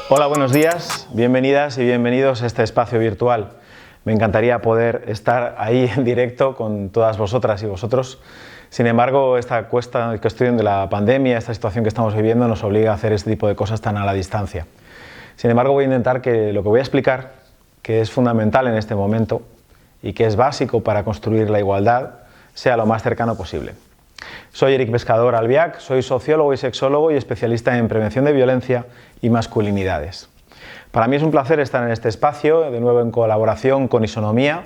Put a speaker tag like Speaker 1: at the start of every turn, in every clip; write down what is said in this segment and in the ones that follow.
Speaker 1: Hola, buenos días, bienvenidas y bienvenidos a este espacio virtual. Me encantaría poder estar ahí en directo con todas vosotras y vosotros. Sin embargo, esta cuestión de la pandemia, esta situación que estamos viviendo, nos obliga a hacer este tipo de cosas tan a la distancia. Sin embargo, voy a intentar que lo que voy a explicar, que es fundamental en este momento y que es básico para construir la igualdad, sea lo más cercano posible. Soy Eric Pescador Albiach, soy sociólogo y sexólogo y especialista en prevención de violencia y masculinidades. Para mí es un placer estar en este espacio, de nuevo en colaboración con Isonomía,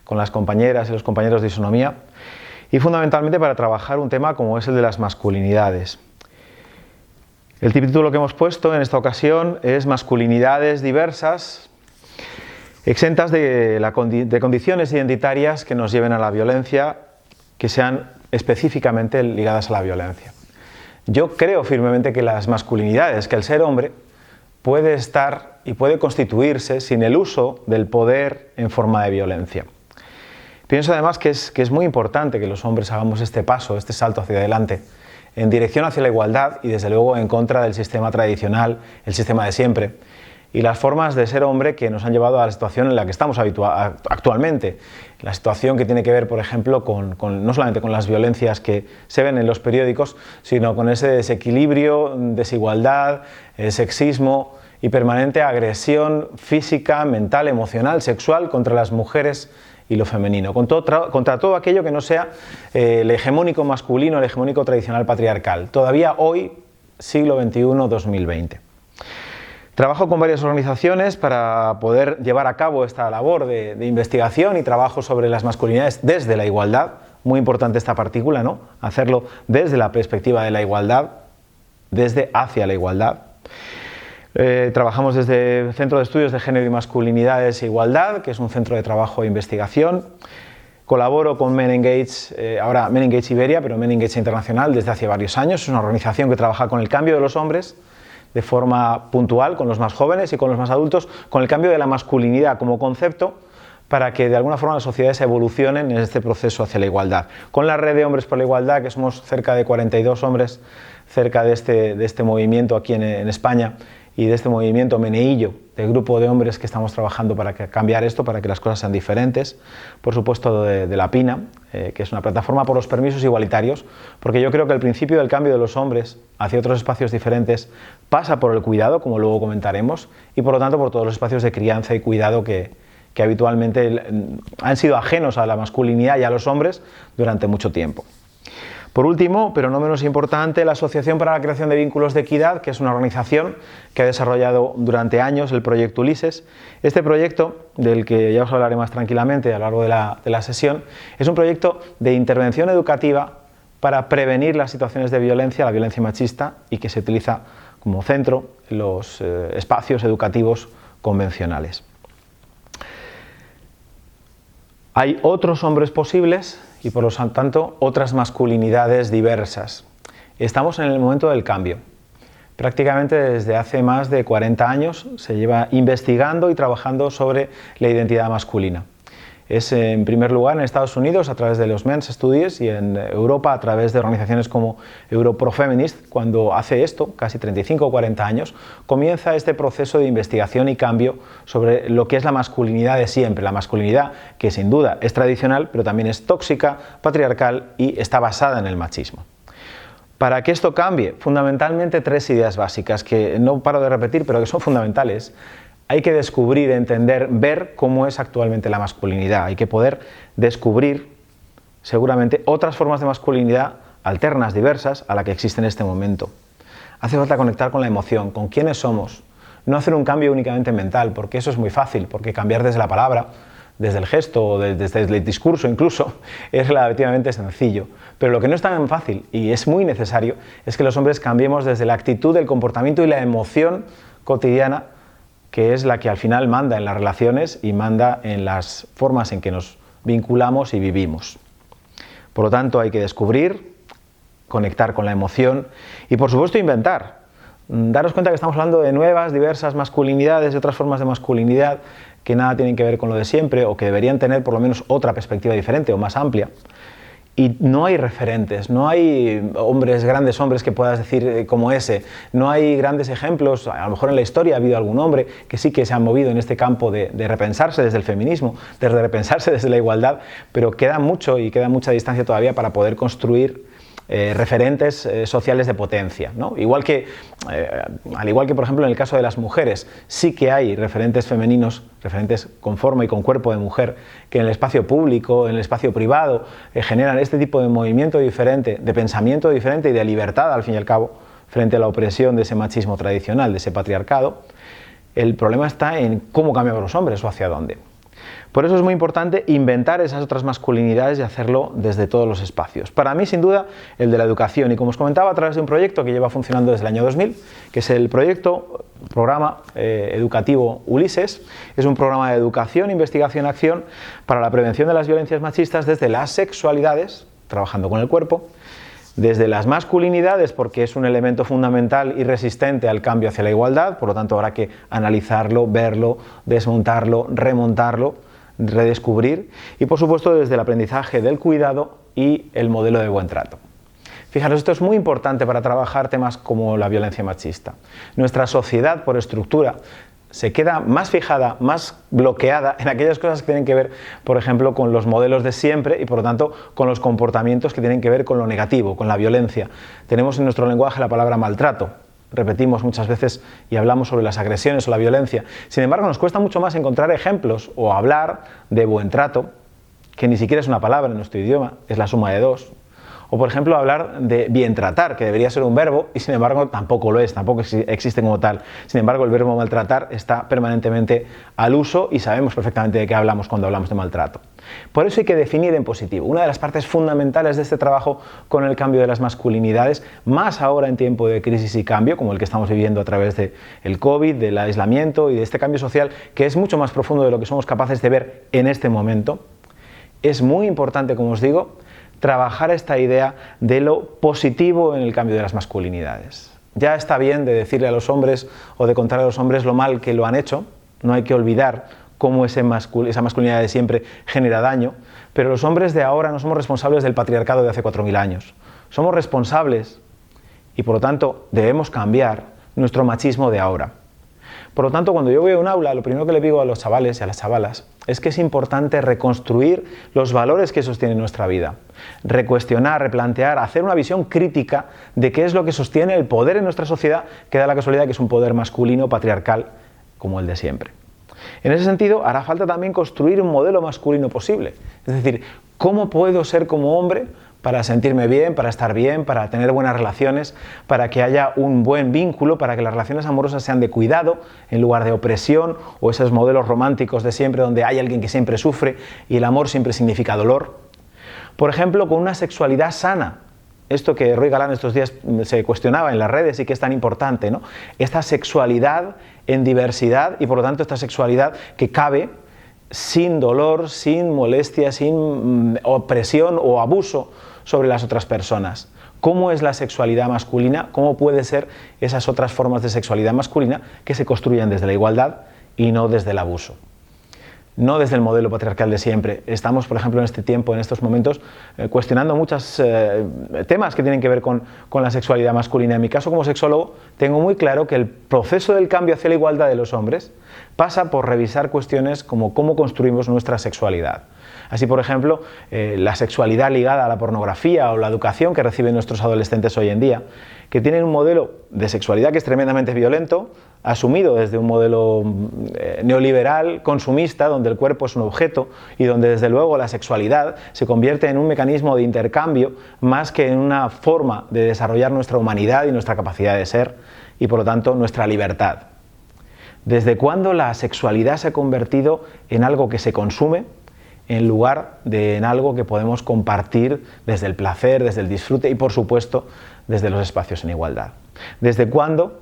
Speaker 1: con las compañeras y los compañeros de Isonomía, y fundamentalmente para trabajar un tema como es el de las masculinidades. El título que hemos puesto en esta ocasión es Masculinidades diversas, exentas de condiciones identitarias que nos lleven a la violencia, que sean específicamente ligadas a la violencia. Yo creo firmemente que las masculinidades, que el ser hombre puede estar y puede constituirse sin el uso del poder en forma de violencia. Pienso además que es muy importante que los hombres hagamos este paso, este salto hacia adelante, en dirección hacia la igualdad y desde luego en contra del sistema tradicional, el sistema de siempre, y las formas de ser hombre que nos han llevado a la situación en la que estamos actualmente. La situación que tiene que ver, por ejemplo, no solamente con las violencias que se ven en los periódicos, sino con ese desequilibrio, desigualdad, sexismo y permanente agresión física, mental, emocional, sexual contra las mujeres y lo femenino, contra todo aquello que no sea el hegemónico masculino, el hegemónico tradicional patriarcal. Todavía hoy, siglo XXI, 2020. Trabajo con varias organizaciones para poder llevar a cabo esta labor de investigación y trabajo sobre las masculinidades desde la igualdad. Muy importante esta partícula, ¿no? Hacerlo desde la perspectiva de la igualdad, hacia la igualdad. Trabajamos desde el Centro de Estudios de Género y Masculinidades e Igualdad, que es un centro de trabajo e investigación. Colaboro con Men Engage, ahora Men Engage Iberia, pero Men Engage Internacional desde hace varios años. Es una organización que trabaja con el cambio de los hombres de forma puntual, con los más jóvenes y con los más adultos, con el cambio de la masculinidad como concepto para que de alguna forma las sociedades evolucionen en este proceso hacia la igualdad. Con la red de Hombres por la Igualdad, que somos cerca de 42 hombres, cerca de este movimiento aquí en España, y de este movimiento Meneillo, del grupo de hombres que estamos trabajando para cambiar esto, para que las cosas sean diferentes. Por supuesto de la PINA, que es una plataforma por los permisos igualitarios, porque yo creo que el principio del cambio de los hombres hacia otros espacios diferentes pasa por el cuidado, como luego comentaremos, y por lo tanto por todos los espacios de crianza y cuidado que habitualmente han sido ajenos a la masculinidad y a los hombres durante mucho tiempo. Por último, pero no menos importante, la Asociación para la Creación de Vínculos de Equidad, que es una organización que ha desarrollado durante años el proyecto Ulises. Este proyecto, del que ya os hablaré más tranquilamente a lo largo de la sesión, es un proyecto de intervención educativa para prevenir las situaciones de violencia, la violencia machista, y que se utiliza como centro en los espacios educativos convencionales. Hay otros hombres posibles y por lo tanto otras masculinidades diversas. Estamos en el momento del cambio. Prácticamente desde hace más de 40 años se lleva investigando y trabajando sobre la identidad masculina. Es en primer lugar en Estados Unidos a través de los Men's Studies y en Europa a través de organizaciones como Europrofeminist, cuando hace esto, casi 35 o 40 años, comienza este proceso de investigación y cambio sobre lo que es la masculinidad de siempre, la masculinidad que sin duda es tradicional, pero también es tóxica, patriarcal y está basada en el machismo. Para que esto cambie, fundamentalmente tres ideas básicas que no paro de repetir, pero que son fundamentales. Hay que descubrir, entender, ver cómo es actualmente la masculinidad. Hay que poder descubrir, seguramente, otras formas de masculinidad alternas, diversas, a la que existe en este momento. Hace falta conectar con la emoción, con quiénes somos. No hacer un cambio únicamente mental, porque eso es muy fácil, porque cambiar desde la palabra, desde el gesto o desde el discurso incluso, es relativamente sencillo. Pero lo que no es tan fácil y es muy necesario es que los hombres cambiemos desde la actitud, el comportamiento y la emoción cotidiana, que es la que al final manda en las relaciones y manda en las formas en que nos vinculamos y vivimos. Por lo tanto, hay que descubrir, conectar con la emoción y, por supuesto, inventar. Daros cuenta que estamos hablando de nuevas, diversas masculinidades, de otras formas de masculinidad que nada tienen que ver con lo de siempre o que deberían tener por lo menos otra perspectiva diferente o más amplia. y no hay referentes, no hay hombres, grandes hombres que puedas decir como ese, no hay grandes ejemplos. A lo mejor en la historia ha habido algún hombre que sí que se ha movido en este campo de repensarse desde el feminismo, de repensarse desde la igualdad, pero queda mucho y queda mucha distancia todavía para poder construir referentes sociales de potencia, ¿no? Al igual que, por ejemplo, en el caso de las mujeres, sí que hay referentes femeninos, referentes con forma y con cuerpo de mujer, que en el espacio público, en el espacio privado, generan este tipo de movimiento diferente, de pensamiento diferente y de libertad, al fin y al cabo, frente a la opresión de ese machismo tradicional, de ese patriarcado. El problema está en cómo cambiamos los hombres o hacia dónde. Por eso es muy importante inventar esas otras masculinidades y hacerlo desde todos los espacios. Para mí, sin duda, el de la educación, y como os comentaba, a través de un proyecto que lleva funcionando desde el año 2000, que es el programa educativo Ulises. Es un programa de educación, investigación, acción para la prevención de las violencias machistas desde las sexualidades, trabajando con el cuerpo, desde las masculinidades, porque es un elemento fundamental y resistente al cambio hacia la igualdad, por lo tanto habrá que analizarlo, verlo, desmontarlo, remontarlo, redescubrir, y por supuesto desde el aprendizaje del cuidado y el modelo de buen trato. Fijaros, esto es muy importante para trabajar temas como la violencia machista. Nuestra sociedad, por estructura, se queda más fijada, más bloqueada en aquellas cosas que tienen que ver, por ejemplo, con los modelos de siempre y, por lo tanto, con los comportamientos que tienen que ver con lo negativo, con la violencia. Tenemos en nuestro lenguaje la palabra maltrato. Repetimos muchas veces y hablamos sobre las agresiones o la violencia. Sin embargo, nos cuesta mucho más encontrar ejemplos o hablar de buen trato, que ni siquiera es una palabra en nuestro idioma, es la suma de dos. O, por ejemplo, hablar de bien tratar, que debería ser un verbo y, sin embargo, tampoco lo es, tampoco existe como tal. Sin embargo, el verbo maltratar está permanentemente al uso y sabemos perfectamente de qué hablamos cuando hablamos de maltrato. Por eso hay que definir en positivo. Una de las partes fundamentales de este trabajo con el cambio de las masculinidades, más ahora en tiempo de crisis y cambio, como el que estamos viviendo a través del COVID, del aislamiento y de este cambio social, que es mucho más profundo de lo que somos capaces de ver en este momento, es muy importante, como os digo, trabajar esta idea de lo positivo en el cambio de las masculinidades. Ya está bien de decirle a los hombres o de contar a los hombres lo mal que lo han hecho, no hay que olvidar cómo esa masculinidad de siempre genera daño, pero los hombres de ahora no somos responsables del patriarcado de hace 4000 años. Somos responsables y, por lo tanto, debemos cambiar nuestro machismo de ahora. Por lo tanto, cuando yo voy a un aula, lo primero que le digo a los chavales y a las chavalas es que es importante reconstruir los valores que sostienen nuestra vida, recuestionar, replantear, hacer una visión crítica de qué es lo que sostiene el poder en nuestra sociedad, que da la casualidad que es un poder masculino, patriarcal, como el de siempre. En ese sentido, hará falta también construir un modelo masculino posible. Es decir, ¿cómo puedo ser como hombre para sentirme bien, para estar bien, para tener buenas relaciones, para que haya un buen vínculo, para que las relaciones amorosas sean de cuidado en lugar de opresión o esos modelos románticos de siempre donde hay alguien que siempre sufre y el amor siempre significa dolor? Por ejemplo, con una sexualidad sana. Esto que Roy Galán estos días se cuestionaba en las redes y que es tan importante, ¿no? Esta sexualidad en diversidad y por lo tanto esta sexualidad que cabe sin dolor, sin molestia, sin opresión o abuso sobre las otras personas. ¿Cómo es la sexualidad masculina? ¿Cómo puede ser esas otras formas de sexualidad masculina que se construyan desde la igualdad y no desde el abuso? No desde el modelo patriarcal de siempre. Estamos, por ejemplo, en este tiempo, en estos momentos, cuestionando muchos temas que tienen que ver con la sexualidad masculina. En mi caso, como sexólogo, tengo muy claro que el proceso del cambio hacia la igualdad de los hombres pasa por revisar cuestiones como cómo construimos nuestra sexualidad. Así, por ejemplo, la sexualidad ligada a la pornografía o la educación que reciben nuestros adolescentes hoy en día, que tienen un modelo de sexualidad que es tremendamente violento, asumido desde un modelo neoliberal, consumista, donde el cuerpo es un objeto y donde desde luego la sexualidad se convierte en un mecanismo de intercambio más que en una forma de desarrollar nuestra humanidad y nuestra capacidad de ser y por lo tanto nuestra libertad. ¿Desde cuándo la sexualidad se ha convertido en algo que se consume en lugar de en algo que podemos compartir desde el placer, desde el disfrute y por supuesto desde los espacios en igualdad? ¿Desde cuándo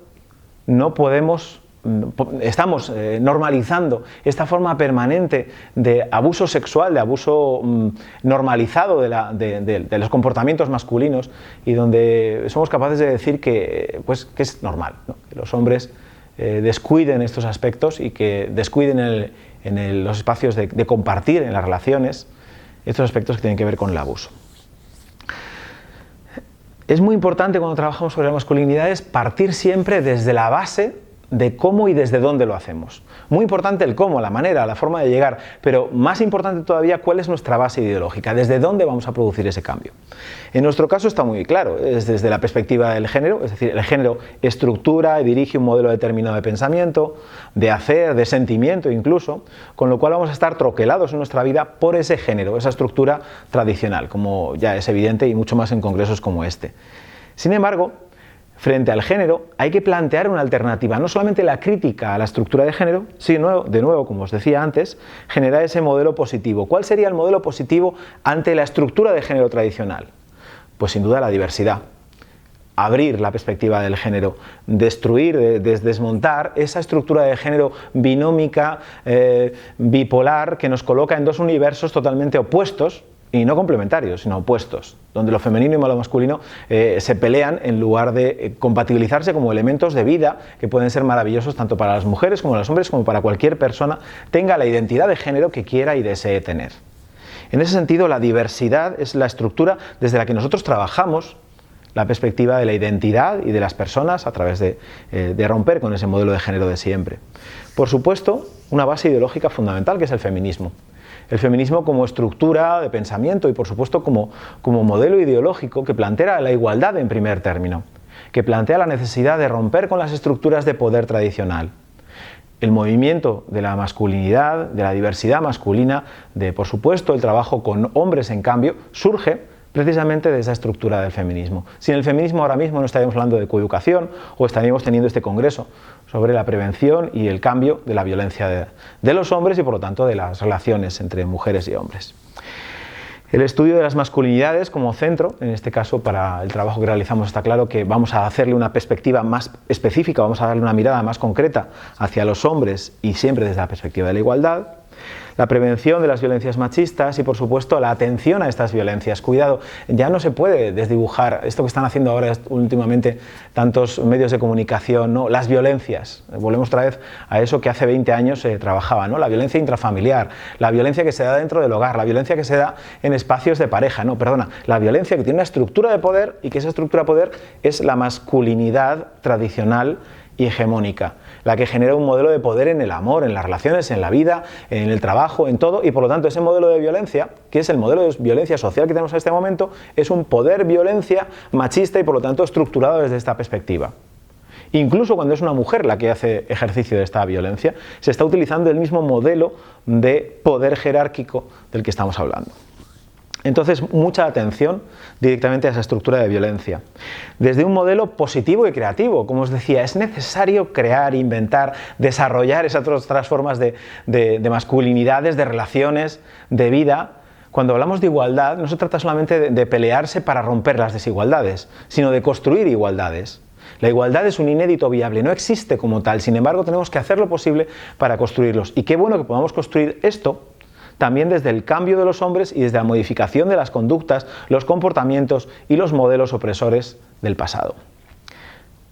Speaker 1: estamos normalizando esta forma permanente de abuso sexual, de abuso normalizado de los comportamientos masculinos y donde somos capaces de decir que es normal, ¿no? Que los hombres descuiden estos aspectos y que descuiden los espacios de compartir en las relaciones estos aspectos que tienen que ver con el abuso? Es muy importante cuando trabajamos sobre las masculinidades partir siempre desde la base de cómo y desde dónde lo hacemos. Muy importante el cómo, la manera, la forma de llegar, pero más importante todavía cuál es nuestra base ideológica, desde dónde vamos a producir ese cambio. En nuestro caso está muy claro, es desde la perspectiva del género, es decir, el género estructura y dirige un modelo determinado de pensamiento, de hacer, de sentimiento incluso, con lo cual vamos a estar troquelados en nuestra vida por ese género, esa estructura tradicional, como ya es evidente y mucho más en congresos como este. Sin embargo, frente al género hay que plantear una alternativa, no solamente la crítica a la estructura de género, sino, de nuevo, como os decía antes, generar ese modelo positivo. ¿Cuál sería el modelo positivo ante la estructura de género tradicional? Pues sin duda la diversidad. Abrir la perspectiva del género, destruir, desmontar esa estructura de género binómica, bipolar, que nos coloca en dos universos totalmente opuestos, y no complementarios, sino opuestos, donde lo femenino y lo masculino se pelean en lugar de compatibilizarse como elementos de vida que pueden ser maravillosos tanto para las mujeres como para los hombres, como para cualquier persona tenga la identidad de género que quiera y desee tener. En ese sentido, la diversidad es la estructura desde la que nosotros trabajamos la perspectiva de la identidad y de las personas a través de romper con ese modelo de género de siempre. Por supuesto, una base ideológica fundamental que es el feminismo. El feminismo como estructura de pensamiento y por supuesto como modelo ideológico que plantea la igualdad en primer término, que plantea la necesidad de romper con las estructuras de poder tradicional. El movimiento de la masculinidad, de la diversidad masculina, de por supuesto el trabajo con hombres en cambio, surge precisamente de esa estructura del feminismo. Sin el feminismo ahora mismo no estaríamos hablando de coeducación o estaríamos teniendo este congreso sobre la prevención y el cambio de la violencia de los hombres y por lo tanto de las relaciones entre mujeres y hombres. El estudio de las masculinidades como centro, en este caso para el trabajo que realizamos está claro que vamos a hacerle una perspectiva más específica, vamos a darle una mirada más concreta hacia los hombres y siempre desde la perspectiva de la igualdad. La prevención de las violencias machistas y por supuesto la atención a estas violencias. Cuidado, ya no se puede desdibujar esto que están haciendo ahora últimamente tantos medios de comunicación, ¿no? Las violencias. Volvemos otra vez a eso que hace 20 años se trabajaba, ¿no? La violencia intrafamiliar, la violencia que se da dentro del hogar, la violencia que se da en espacios de pareja, no, perdona, la violencia que tiene una estructura de poder y que esa estructura de poder es la masculinidad tradicional y hegemónica, la que genera un modelo de poder en el amor, en las relaciones, en la vida, en el trabajo, en todo, y por lo tanto ese modelo de violencia, que es el modelo de violencia social que tenemos en este momento, es un poder-violencia machista y por lo tanto estructurado desde esta perspectiva. Incluso cuando es una mujer la que hace ejercicio de esta violencia, se está utilizando el mismo modelo de poder jerárquico del que estamos hablando. Entonces, mucha atención directamente a esa estructura de violencia. Desde un modelo positivo y creativo, como os decía, es necesario crear, inventar, desarrollar esas otras formas de masculinidades, de relaciones, de vida. Cuando hablamos de igualdad, no se trata solamente de pelearse para romper las desigualdades, sino de construir igualdades. La igualdad es un inédito viable, no existe como tal, sin embargo tenemos que hacer lo posible para construirlos. Y qué bueno que podamos construir esto también desde el cambio de los hombres y desde la modificación de las conductas, los comportamientos y los modelos opresores del pasado.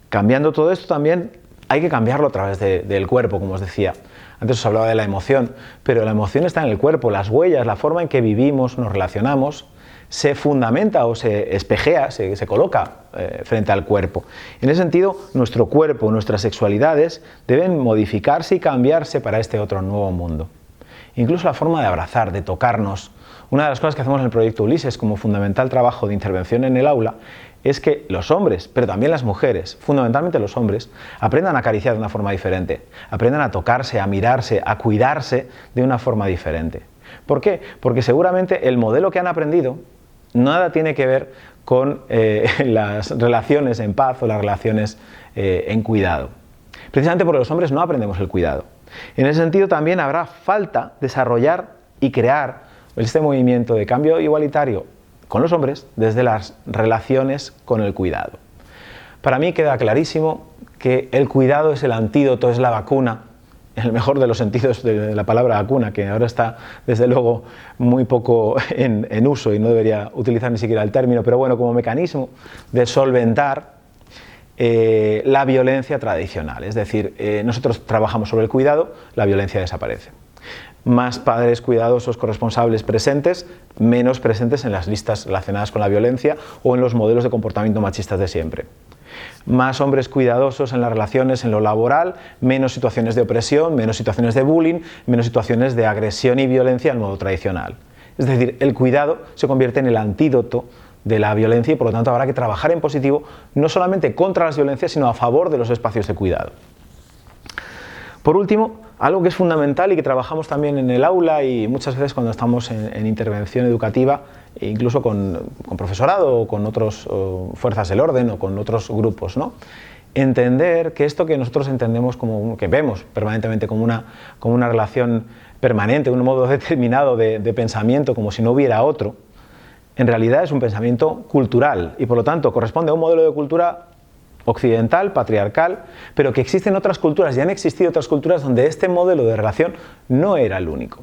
Speaker 1: Cambiando todo esto también hay que cambiarlo a través del cuerpo, como os decía. Antes os hablaba de la emoción, pero la emoción está en el cuerpo, las huellas, la forma en que vivimos, nos relacionamos, se fundamenta o se espejea, se coloca frente al cuerpo. En ese sentido, nuestro cuerpo, nuestras sexualidades deben modificarse y cambiarse para este otro nuevo mundo. Incluso la forma de abrazar, de tocarnos. Una de las cosas que hacemos en el proyecto Ulises como fundamental trabajo de intervención en el aula es que los hombres, pero también las mujeres, fundamentalmente los hombres, aprendan a acariciar de una forma diferente, aprendan a tocarse, a mirarse, a cuidarse de una forma diferente. ¿Por qué? Porque seguramente el modelo que han aprendido nada tiene que ver con las relaciones en paz o las relaciones en cuidado. Precisamente porque los hombres no aprendemos el cuidado. En ese sentido también habrá falta desarrollar y crear este movimiento de cambio igualitario con los hombres desde las relaciones con el cuidado. Para mí queda clarísimo que el cuidado es el antídoto, es la vacuna, en el mejor de los sentidos de la palabra vacuna, que ahora está desde luego muy poco en uso y no debería utilizar ni siquiera el término, pero bueno, como mecanismo de solventar la violencia tradicional. Es decir, nosotros trabajamos sobre el cuidado, la violencia desaparece. más padres cuidadosos corresponsables presentes, menos presentes en las listas relacionadas con la violencia o en los modelos de comportamiento machistas de siempre. Más hombres cuidadosos en las relaciones, en lo laboral, menos situaciones de opresión, menos situaciones de bullying, menos situaciones de agresión y violencia al modo tradicional. Es decir, el cuidado se convierte en el antídoto de la violencia y por lo tanto habrá que trabajar en positivo no solamente contra las violencias, sino a favor de los espacios de cuidado. Por último, algo que es fundamental y que trabajamos también en el aula y muchas veces cuando estamos en intervención educativa, e incluso con profesorado o con otras fuerzas del orden o con otros grupos, ¿no? Entender que esto que nosotros entendemos como, que vemos permanentemente como una relación permanente, un modo determinado de pensamiento, como si no hubiera otro, en realidad es un pensamiento cultural y por lo tanto corresponde a un modelo de cultura occidental, patriarcal, pero que existen otras culturas y han existido otras culturas donde este modelo de relación no era el único.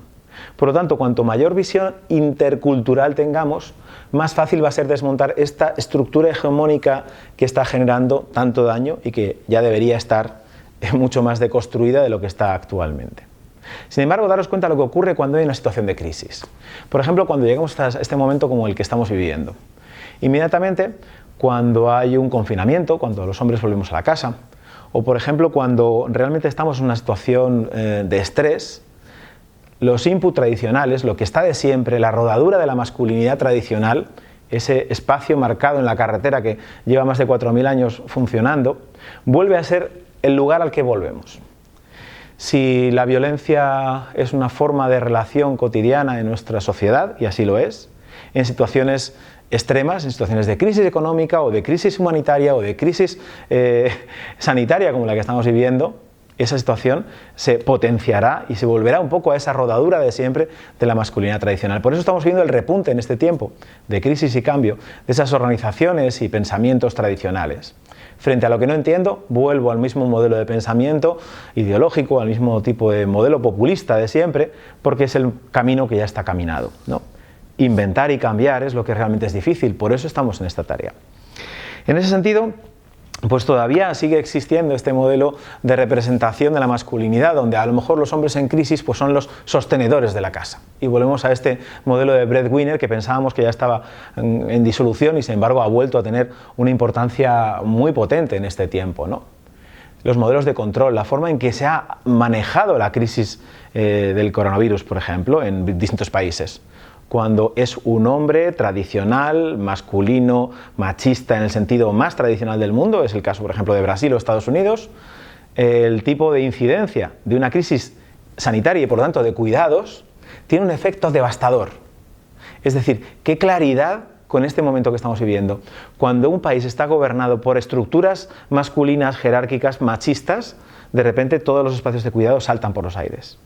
Speaker 1: Por lo tanto, cuanto mayor visión intercultural tengamos, más fácil va a ser desmontar esta estructura hegemónica que está generando tanto daño y que ya debería estar mucho más deconstruida de lo que está actualmente. Sin embargo, daros cuenta de lo que ocurre cuando hay una situación de crisis. Por ejemplo, cuando llegamos a este momento como el que estamos viviendo. Inmediatamente, cuando hay un confinamiento, cuando los hombres volvemos a la casa, o por ejemplo, cuando realmente estamos en una situación de estrés, los inputs tradicionales, lo que está de siempre, la rodadura de la masculinidad tradicional, ese espacio marcado en la carretera que lleva más de 4000 años funcionando, vuelve a ser el lugar al que volvemos. Si la violencia es una forma de relación cotidiana en nuestra sociedad, y así lo es, en situaciones extremas, en situaciones de crisis económica o de crisis humanitaria o de crisis sanitaria como la que estamos viviendo, esa situación se potenciará y se volverá un poco a esa rodadura de siempre de la masculinidad tradicional. Por eso estamos viendo el repunte en este tiempo de crisis y cambio de esas organizaciones y pensamientos tradicionales. Frente a lo que no entiendo, vuelvo al mismo modelo de pensamiento ideológico, al mismo tipo de modelo populista de siempre, porque es el camino que ya está caminado, ¿no? Inventar y cambiar es lo que realmente es difícil, por eso estamos en esta tarea. En ese sentido, pues todavía sigue existiendo este modelo de representación de la masculinidad, donde a lo mejor los hombres en crisis pues son los sostenedores de la casa. Y volvemos a este modelo de breadwinner que pensábamos que ya estaba en disolución y sin embargo ha vuelto a tener una importancia muy potente en este tiempo, ¿no? Los modelos de control, la forma en que se ha manejado la crisis del coronavirus, por ejemplo, en distintos países. Cuando es un hombre tradicional, masculino, machista en el sentido más tradicional del mundo, es el caso por ejemplo de Brasil o Estados Unidos, el tipo de incidencia de una crisis sanitaria y por lo tanto de cuidados tiene un efecto devastador. Es decir, qué claridad con este momento que estamos viviendo. Cuando un país está gobernado por estructuras masculinas, jerárquicas, machistas, de repente todos los espacios de cuidado saltan por los aires.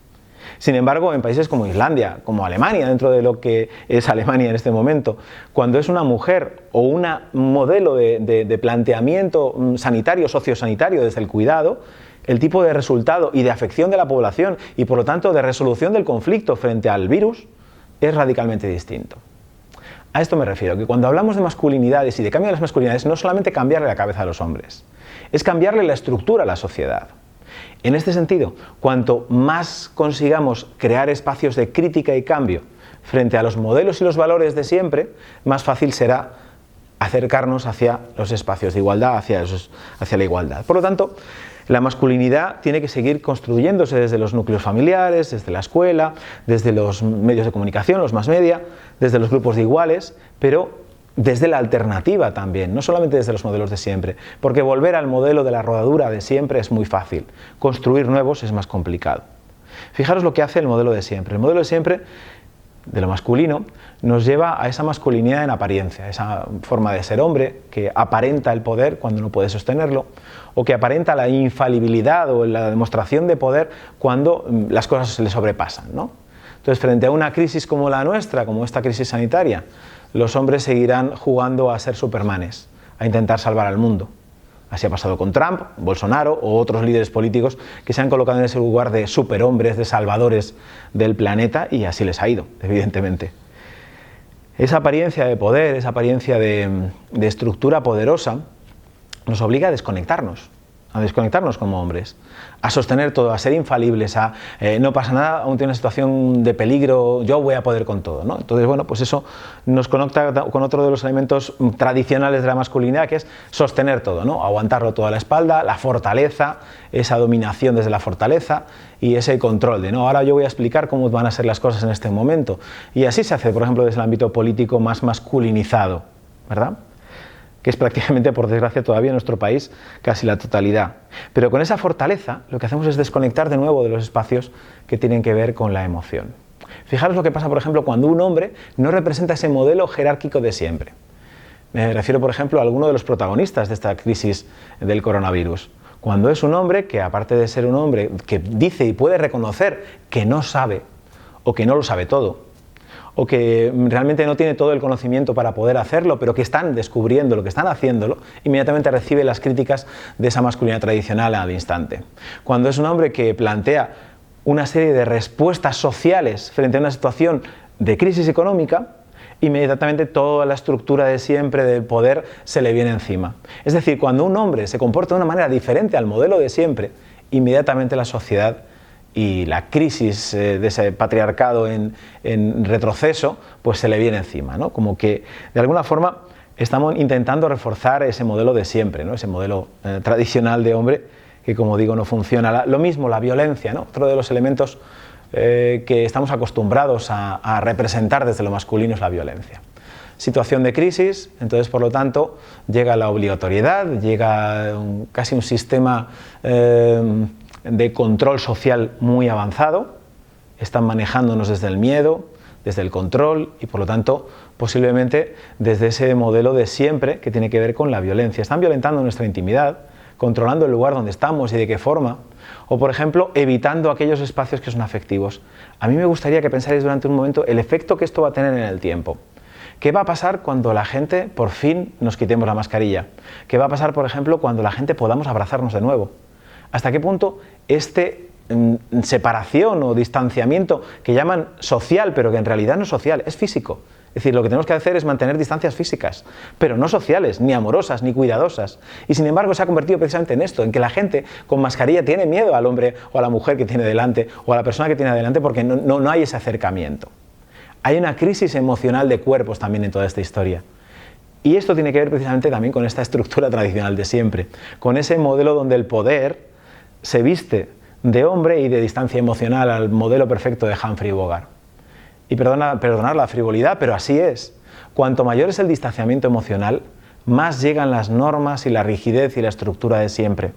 Speaker 1: Sin embargo, en países como Islandia, como Alemania, dentro de lo que es Alemania en este momento, cuando es una mujer o un modelo de planteamiento sanitario, sociosanitario desde el cuidado, el tipo de resultado y de afección de la población y por lo tanto de resolución del conflicto frente al virus es radicalmente distinto. A esto me refiero, que cuando hablamos de masculinidades y de cambio de las masculinidades, no solamente cambiarle la cabeza a los hombres, es cambiarle la estructura a la sociedad. En este sentido, cuanto más consigamos crear espacios de crítica y cambio frente a los modelos y los valores de siempre, más fácil será acercarnos hacia los espacios de igualdad, hacia la igualdad. Por lo tanto, la masculinidad tiene que seguir construyéndose desde los núcleos familiares, desde la escuela, desde los medios de comunicación, los mass media, desde los grupos de iguales, pero desde la alternativa también, no solamente desde los modelos de siempre, porque volver al modelo de la rodadura de siempre es muy fácil, construir nuevos es más complicado. Fijaros lo que hace el modelo de siempre. El modelo de siempre, de lo masculino, nos lleva a esa masculinidad en apariencia, esa forma de ser hombre que aparenta el poder cuando no puede sostenerlo, o que aparenta la infalibilidad o la demostración de poder cuando las cosas se le sobrepasan, ¿no? Entonces, frente a una crisis como la nuestra, como esta crisis sanitaria, los hombres seguirán jugando a ser supermanes, a intentar salvar al mundo. Así ha pasado con Trump, Bolsonaro o otros líderes políticos que se han colocado en ese lugar de superhombres, de salvadores del planeta y así les ha ido, evidentemente. Esa apariencia de poder, esa apariencia de estructura poderosa nos obliga a desconectarnos. a desconectarnos como hombres, a sostener todo, a ser infalibles, a no pasa nada, aún tiene una situación de peligro, yo voy a poder con todo, ¿no? Entonces, bueno, pues eso nos conecta con otro de los elementos tradicionales de la masculinidad, que es sostener todo, ¿no? Aguantarlo toda la espalda, la fortaleza, esa dominación desde la fortaleza y ese control de, no, ahora yo voy a explicar cómo van a ser las cosas en este momento. Y así se hace, por ejemplo, desde el ámbito político más masculinizado, ¿verdad? Que es prácticamente, por desgracia, todavía en nuestro país casi la totalidad. Pero con esa fortaleza lo que hacemos es desconectar de nuevo de los espacios que tienen que ver con la emoción. Fijaros lo que pasa, por ejemplo, cuando un hombre no representa ese modelo jerárquico de siempre. Me refiero, por ejemplo, a alguno de los protagonistas de esta crisis del coronavirus. Cuando es un hombre que, aparte de ser un hombre que dice y puede reconocer que no sabe o que no lo sabe todo, o que realmente no tiene todo el conocimiento para poder hacerlo, pero que están descubriéndolo, que están haciéndolo, inmediatamente recibe las críticas de esa masculinidad tradicional al instante. Cuando es un hombre que plantea una serie de respuestas sociales frente a una situación de crisis económica, inmediatamente toda la estructura de siempre del poder se le viene encima. Es decir, cuando un hombre se comporta de una manera diferente al modelo de siempre, inmediatamente la sociedad y la crisis de ese patriarcado en retroceso, pues se le viene encima, ¿no? Como que, de alguna forma, estamos intentando reforzar ese modelo de siempre, ¿no? Ese modelo tradicional de hombre que, como digo, no funciona. Lo mismo, la violencia, ¿no? Otro de los elementos que estamos acostumbrados a representar desde lo masculino es la violencia. Situación de crisis, entonces, por lo tanto, llega la obligatoriedad, llega casi un sistema de control social muy avanzado, están manejándonos desde el miedo, desde el control y, por lo tanto, posiblemente desde ese modelo de siempre que tiene que ver con la violencia. Están violentando nuestra intimidad, controlando el lugar donde estamos y de qué forma, o, por ejemplo, evitando aquellos espacios que son afectivos. A mí me gustaría que pensarais durante un momento el efecto que esto va a tener en el tiempo. ¿Qué va a pasar cuando la gente, por fin, nos quitemos la mascarilla? ¿Qué va a pasar, por ejemplo, cuando la gente podamos abrazarnos de nuevo? ¿Hasta qué punto separación o distanciamiento que llaman social, pero que en realidad no es social, es físico? Es decir, lo que tenemos que hacer es mantener distancias físicas, pero no sociales, ni amorosas, ni cuidadosas. Y sin embargo se ha convertido precisamente en esto, en que la gente con mascarilla tiene miedo al hombre o a la mujer que tiene delante, o a la persona que tiene delante, porque no hay ese acercamiento. Hay una crisis emocional de cuerpos también en toda esta historia. Y esto tiene que ver precisamente también con esta estructura tradicional de siempre, con ese modelo donde el poder se viste de hombre y de distancia emocional al modelo perfecto de Humphrey Bogart. Y perdonar la frivolidad, pero así es. Cuanto mayor es el distanciamiento emocional, más llegan las normas y la rigidez y la estructura de siempre.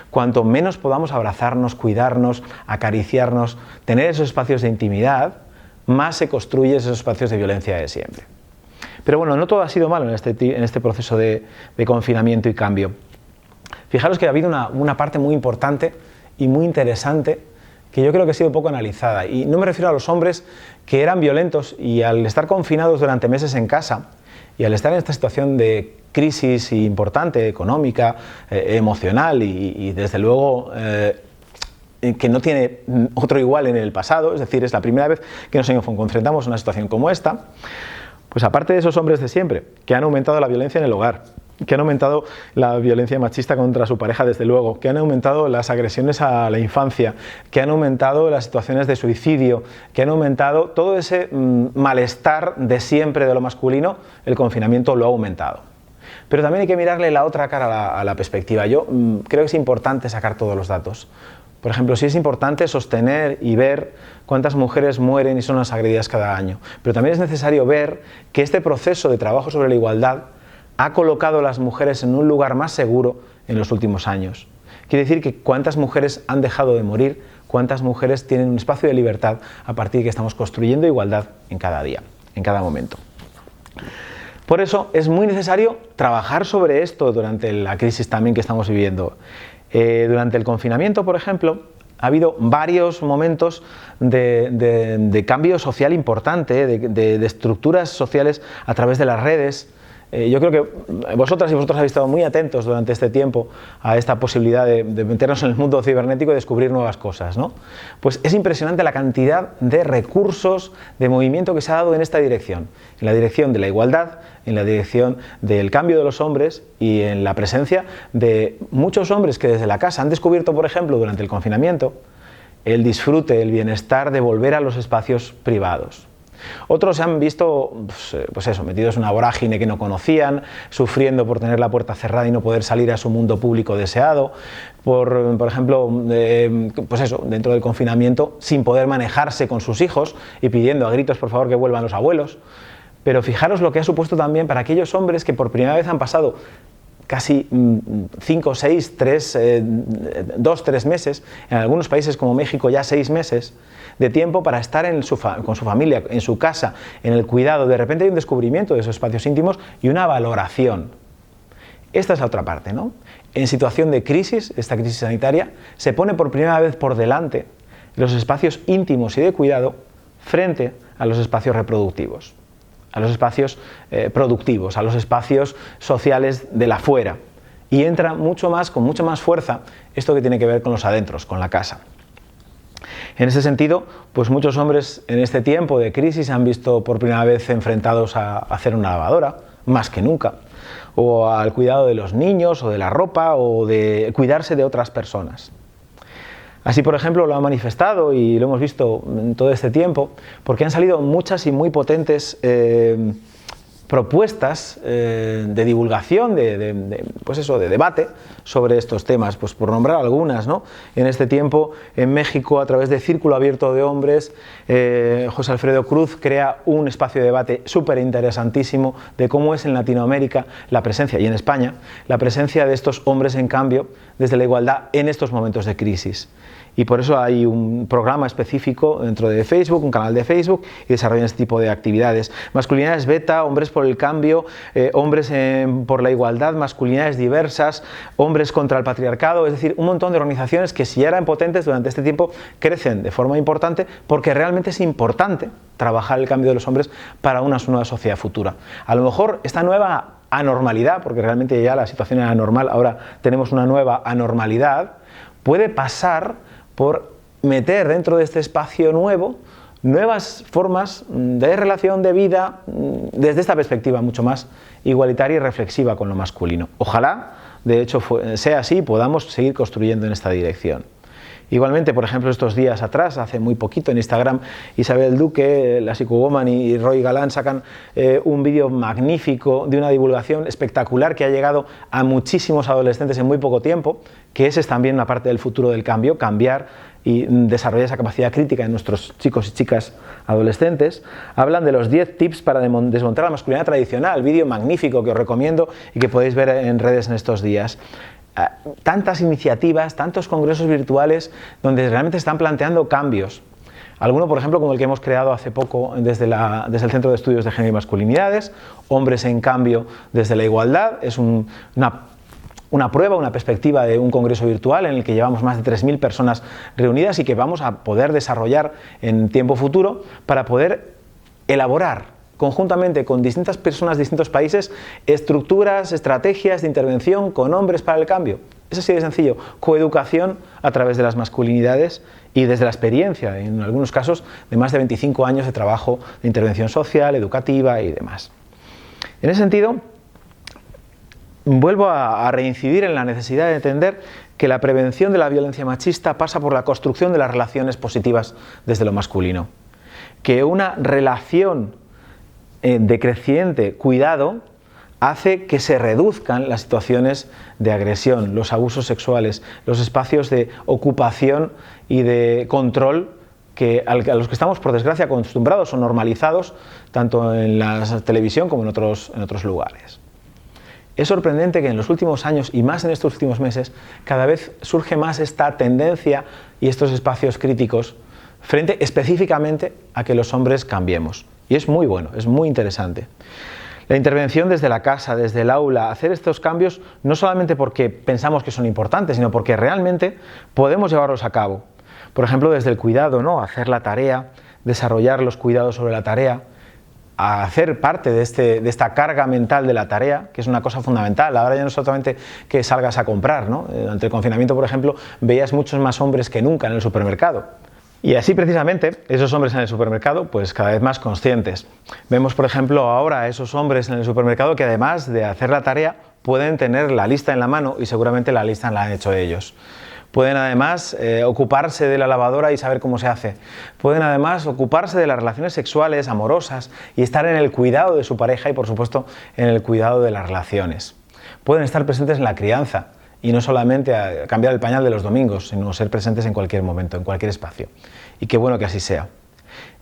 Speaker 1: Cuanto menos podamos abrazarnos, cuidarnos, acariciarnos, tener esos espacios de intimidad, más se construyen esos espacios de violencia de siempre. Pero bueno, no todo ha sido malo en este proceso de confinamiento y cambio. Fijaros que ha habido una parte muy importante y muy interesante que yo creo que ha sido poco analizada. Y no me refiero a los hombres que eran violentos y al estar confinados durante meses en casa y al estar en esta situación de crisis importante, económica, emocional y desde luego que no tiene otro igual en el pasado, es decir, es la primera vez que nos enfrentamos a una situación como esta, pues aparte de esos hombres de siempre, que han aumentado la violencia en el hogar, que han aumentado la violencia machista contra su pareja, desde luego, que han aumentado las agresiones a la infancia, que han aumentado las situaciones de suicidio, que han aumentado todo ese malestar de siempre de lo masculino, el confinamiento lo ha aumentado. Pero también hay que mirarle la otra cara a la perspectiva. Yo creo que es importante sacar todos los datos. Por ejemplo, sí es importante sostener y ver cuántas mujeres mueren y son las agredidas cada año. Pero también es necesario ver que este proceso de trabajo sobre la igualdad ha colocado a las mujeres en un lugar más seguro en los últimos años. Quiere decir que cuántas mujeres han dejado de morir, cuántas mujeres tienen un espacio de libertad a partir de que estamos construyendo igualdad en cada día, en cada momento. Por eso es muy necesario trabajar sobre esto durante la crisis también que estamos viviendo. Durante el confinamiento, por ejemplo, ha habido varios momentos de cambio social importante, de estructuras sociales a través de las redes, Yo creo que vosotras y vosotros habéis estado muy atentos durante este tiempo a esta posibilidad de meternos en el mundo cibernético y descubrir nuevas cosas, ¿no? Pues es impresionante la cantidad de recursos, de movimiento que se ha dado en esta dirección, en la dirección de la igualdad, en la dirección del cambio de los hombres y en la presencia de muchos hombres que desde la casa han descubierto, por ejemplo, durante el confinamiento, el disfrute, el bienestar de volver a los espacios privados. Otros se han visto pues eso, metidos en una vorágine que no conocían, sufriendo por tener la puerta cerrada y no poder salir a su mundo público deseado, por ejemplo, pues eso, dentro del confinamiento, sin poder manejarse con sus hijos y pidiendo a gritos por favor que vuelvan los abuelos. Pero fijaros lo que ha supuesto también para aquellos hombres que por primera vez han pasado casi 5, 6, 3, 2, 3 meses, en algunos países como México ya 6 meses, de tiempo para estar con su familia, en su casa, en el cuidado. De repente hay un descubrimiento de esos espacios íntimos y una valoración. Esta es la otra parte, ¿no? En situación de crisis, esta crisis sanitaria, se pone por primera vez por delante los espacios íntimos y de cuidado frente a los espacios reproductivos, a los espacios productivos, a los espacios sociales del afuera. Y entra con mucha más fuerza esto que tiene que ver con los adentros, con la casa. En ese sentido, pues muchos hombres en este tiempo de crisis se han visto por primera vez enfrentados a hacer una lavadora, más que nunca, o al cuidado de los niños, o de la ropa, o de cuidarse de otras personas. Así, por ejemplo, lo han manifestado y lo hemos visto en todo este tiempo, porque han salido muchas y muy potentes propuestas de divulgación, pues eso, de debate sobre estos temas, pues por nombrar algunas, ¿no? En este tiempo, en México, a través de Círculo Abierto de Hombres, José Alfredo Cruz crea un espacio de debate súper interesantísimo de cómo es en Latinoamérica la presencia, y en España, la presencia de estos hombres en cambio desde la igualdad en estos momentos de crisis. Y por eso hay un programa específico dentro de Facebook, un canal de Facebook, y desarrollan este tipo de actividades. Masculinidades beta, hombres por el cambio, hombres por la igualdad, masculinidades diversas, hombres contra el patriarcado, es decir, un montón de organizaciones que si ya eran potentes durante este tiempo crecen de forma importante porque realmente es importante trabajar el cambio de los hombres para una nueva sociedad futura. A lo mejor esta nueva anormalidad, porque realmente ya la situación era anormal, ahora tenemos una nueva anormalidad, puede pasar por meter dentro de este espacio nuevo nuevas formas de relación, de vida, desde esta perspectiva mucho más igualitaria y reflexiva con lo masculino. Ojalá, de hecho, sea así y podamos seguir construyendo en esta dirección. Igualmente, por ejemplo, estos días atrás, hace muy poquito en Instagram, Isabel Duque, la Psychowoman y Roy Galán sacan un vídeo magnífico de una divulgación espectacular que ha llegado a muchísimos adolescentes en muy poco tiempo, que esa es también una parte del futuro del cambio, cambiar y desarrollar esa capacidad crítica en nuestros chicos y chicas adolescentes. Hablan de los 10 tips para desmontar la masculinidad tradicional, vídeo magnífico que os recomiendo y que podéis ver en redes en estos días. Tantas iniciativas, tantos congresos virtuales donde realmente están planteando cambios. Alguno, por ejemplo, como el que hemos creado hace poco desde el Centro de Estudios de Género y Masculinidades, Hombres en Cambio desde la Igualdad, es una prueba, una perspectiva de un congreso virtual en el que llevamos más de 3.000 personas reunidas y que vamos a poder desarrollar en tiempo futuro para poder elaborar conjuntamente con distintas personas de distintos países estructuras, estrategias de intervención con hombres para el cambio. Es así de sencillo, coeducación a través de las masculinidades y desde la experiencia, en algunos casos, de más de 25 años de trabajo de intervención social, educativa y demás. En ese sentido, vuelvo a reincidir en la necesidad de entender que la prevención de la violencia machista pasa por la construcción de las relaciones positivas desde lo masculino. Que una relación de creciente cuidado hace que se reduzcan las situaciones de agresión, los abusos sexuales, los espacios de ocupación y de control a los que estamos, por desgracia, acostumbrados o normalizados, tanto en la televisión como en otros lugares. Es sorprendente que en los últimos años, y más en estos últimos meses, cada vez surge más esta tendencia y estos espacios críticos frente específicamente a que los hombres cambiemos. Y es muy bueno, es muy interesante. La intervención desde la casa, desde el aula, hacer estos cambios no solamente porque pensamos que son importantes, sino porque realmente podemos llevarlos a cabo. Por ejemplo, desde el cuidado, ¿no? Hacer la tarea, desarrollar los cuidados sobre la tarea, a hacer parte de esta carga mental de la tarea, que es una cosa fundamental. Ahora ya no solamente que salgas a comprar, ¿no? Durante el confinamiento, por ejemplo, veías muchos más hombres que nunca en el supermercado. Y así precisamente, esos hombres en el supermercado, pues cada vez más conscientes. Vemos, por ejemplo, ahora a esos hombres en el supermercado que además de hacer la tarea, pueden tener la lista en la mano y seguramente la lista la han hecho ellos. Pueden además ocuparse de la lavadora y saber cómo se hace. Pueden además ocuparse de las relaciones sexuales, amorosas y estar en el cuidado de su pareja y por supuesto en el cuidado de las relaciones. Pueden estar presentes en la crianza y no solamente a cambiar el pañal de los domingos, sino ser presentes en cualquier momento, en cualquier espacio. Y qué bueno que así sea.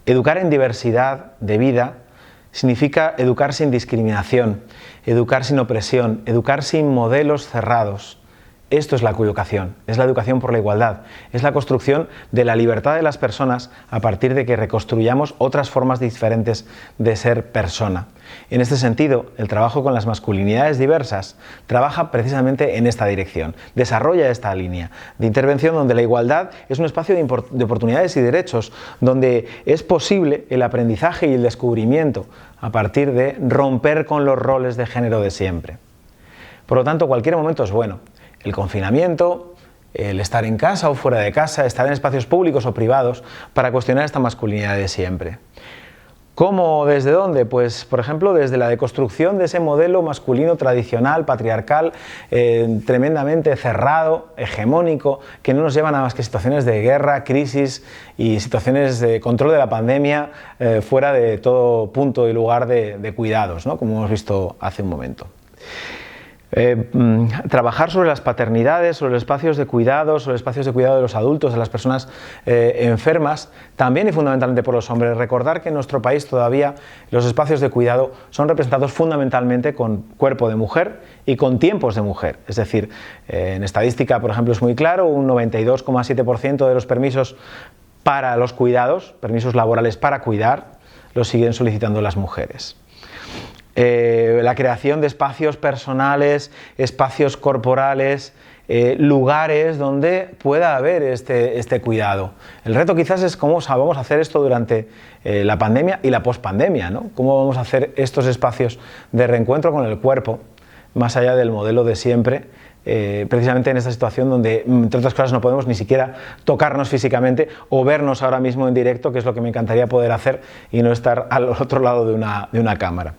Speaker 1: Educar en diversidad de vida significa educar sin discriminación, educar sin opresión, educar sin modelos cerrados. Esto es la coeducación, es la educación por la igualdad, es la construcción de la libertad de las personas a partir de que reconstruyamos otras formas diferentes de ser persona. En este sentido, el trabajo con las masculinidades diversas trabaja precisamente en esta dirección, desarrolla esta línea de intervención donde la igualdad es un espacio de oportunidades y derechos, donde es posible el aprendizaje y el descubrimiento a partir de romper con los roles de género de siempre. Por lo tanto, cualquier momento es bueno. El confinamiento, el estar en casa o fuera de casa, estar en espacios públicos o privados para cuestionar esta masculinidad de siempre. ¿Cómo? ¿Desde dónde? Pues, por ejemplo, desde la deconstrucción de ese modelo masculino tradicional, patriarcal, tremendamente cerrado, hegemónico, que no nos lleva nada más que situaciones de guerra, crisis y situaciones de control de la pandemia fuera de todo punto y lugar de cuidados, ¿no? Como hemos visto hace un momento. Trabajar sobre las paternidades, sobre los espacios de cuidado, sobre los espacios de cuidado de los adultos, de las personas enfermas, también y fundamentalmente por los hombres. Recordar que en nuestro país todavía los espacios de cuidado son representados fundamentalmente con cuerpo de mujer y con tiempos de mujer. Es decir, en estadística, por ejemplo, es muy claro, un 92,7% de los permisos para los cuidados, permisos laborales para cuidar, los siguen solicitando las mujeres. La creación de espacios personales, espacios corporales, lugares donde pueda haber este cuidado. El reto quizás es cómo vamos a hacer esto durante la pandemia y la pospandemia, ¿no? Cómo vamos a hacer estos espacios de reencuentro con el cuerpo, más allá del modelo de siempre, precisamente en esta situación donde, entre otras cosas, no podemos ni siquiera tocarnos físicamente o vernos ahora mismo en directo, que es lo que me encantaría poder hacer y no estar al otro lado de una cámara.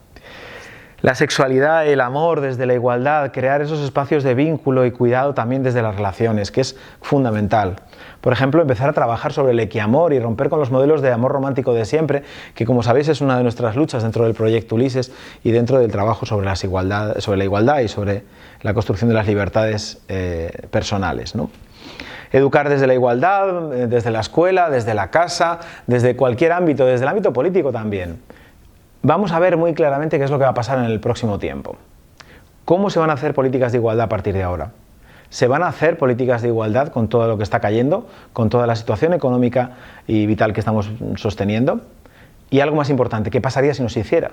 Speaker 1: La sexualidad, el amor desde la igualdad, crear esos espacios de vínculo y cuidado también desde las relaciones, que es fundamental. Por ejemplo, empezar a trabajar sobre el equiamor y romper con los modelos de amor romántico de siempre, que como sabéis es una de nuestras luchas dentro del proyecto Ulises y dentro del trabajo sobre la igualdad y sobre la construcción de las libertades personales, ¿no? Educar desde la igualdad, desde la escuela, desde la casa, desde cualquier ámbito, desde el ámbito político también. Vamos a ver muy claramente qué es lo que va a pasar en el próximo tiempo. ¿Cómo se van a hacer políticas de igualdad a partir de ahora? ¿Se van a hacer políticas de igualdad con todo lo que está cayendo, con toda la situación económica y vital que estamos sosteniendo? Y algo más importante, ¿qué pasaría si no se hiciera?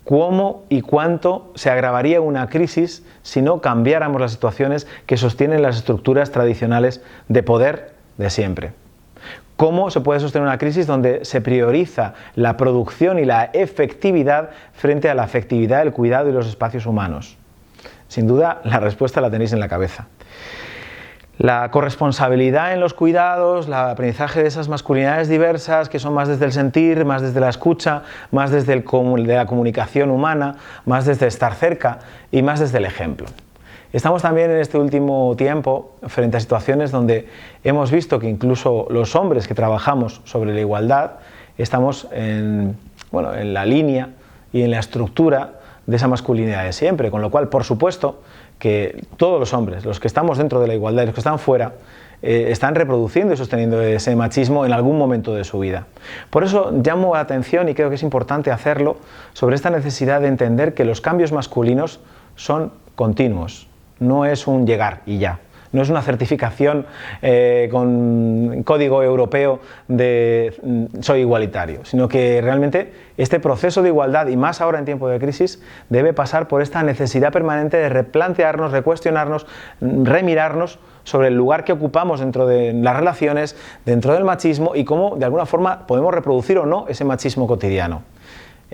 Speaker 1: ¿Cómo y cuánto se agravaría una crisis si no cambiáramos las situaciones que sostienen las estructuras tradicionales de poder de siempre? ¿Cómo se puede sostener una crisis donde se prioriza la producción y la efectividad frente a la afectividad, el cuidado y los espacios humanos? Sin duda, la respuesta la tenéis en la cabeza. La corresponsabilidad en los cuidados, el aprendizaje de esas masculinidades diversas que son más desde el sentir, más desde la escucha, más desde la comunicación humana, más desde estar cerca y más desde el ejemplo. Estamos también en este último tiempo frente a situaciones donde hemos visto que incluso los hombres que trabajamos sobre la igualdad estamos en la línea y en la estructura de esa masculinidad de siempre, con lo cual, por supuesto, que todos los hombres, los que estamos dentro de la igualdad y los que están fuera, están reproduciendo y sosteniendo ese machismo en algún momento de su vida. Por eso llamo la atención, y creo que es importante hacerlo, sobre esta necesidad de entender que los cambios masculinos son continuos. No es un llegar y ya, no es una certificación con código europeo de soy igualitario, sino que realmente este proceso de igualdad, y más ahora en tiempo de crisis, debe pasar por esta necesidad permanente de replantearnos, recuestionarnos, remirarnos sobre el lugar que ocupamos dentro de las relaciones, dentro del machismo y cómo de alguna forma podemos reproducir o no ese machismo cotidiano.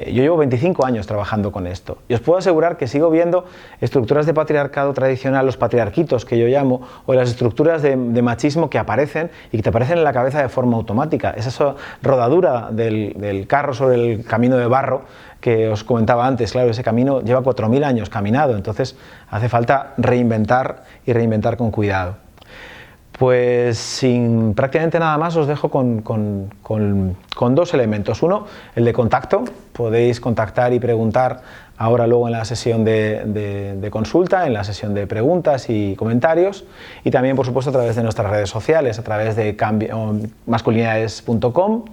Speaker 1: Yo llevo 25 años trabajando con esto y os puedo asegurar que sigo viendo estructuras de patriarcado tradicional, los patriarquitos que yo llamo, o las estructuras de machismo que aparecen y que te aparecen en la cabeza de forma automática. Esa rodadura del carro sobre el camino de barro que os comentaba antes, claro, ese camino lleva 4000 años caminado, entonces hace falta reinventar y reinventar con cuidado. Pues sin prácticamente nada más os dejo con dos elementos. Uno, el de contacto. Podéis contactar y preguntar ahora luego en la sesión de consulta, en la sesión de preguntas y comentarios, y también por supuesto a través de nuestras redes sociales, a través de masculinidades.com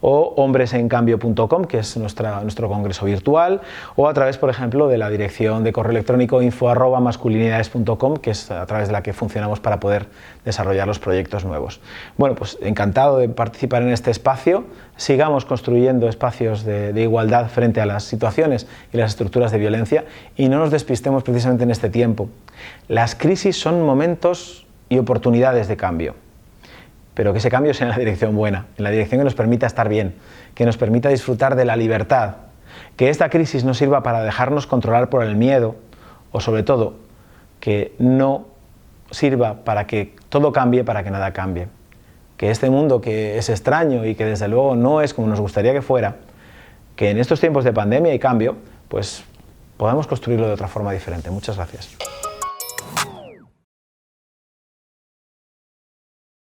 Speaker 1: o hombresencambio.com, que es nuestro congreso virtual, o a través, por ejemplo, de la dirección de correo electrónico info@masculinidades.com, que es a través de la que funcionamos para poder desarrollar los proyectos nuevos. Bueno, pues encantado de participar en este espacio. Sigamos construyendo espacios de igualdad frente a las situaciones y las estructuras de violencia y no nos despistemos precisamente en este tiempo. Las crisis son momentos y oportunidades de cambio, pero que ese cambio sea en la dirección buena, en la dirección que nos permita estar bien, que nos permita disfrutar de la libertad, que esta crisis no sirva para dejarnos controlar por el miedo, o sobre todo, que no sirva para que todo cambie, para que nada cambie. Que este mundo que es extraño y que desde luego no es como nos gustaría que fuera, que en estos tiempos de pandemia y cambio, pues podamos construirlo de otra forma diferente. Muchas gracias.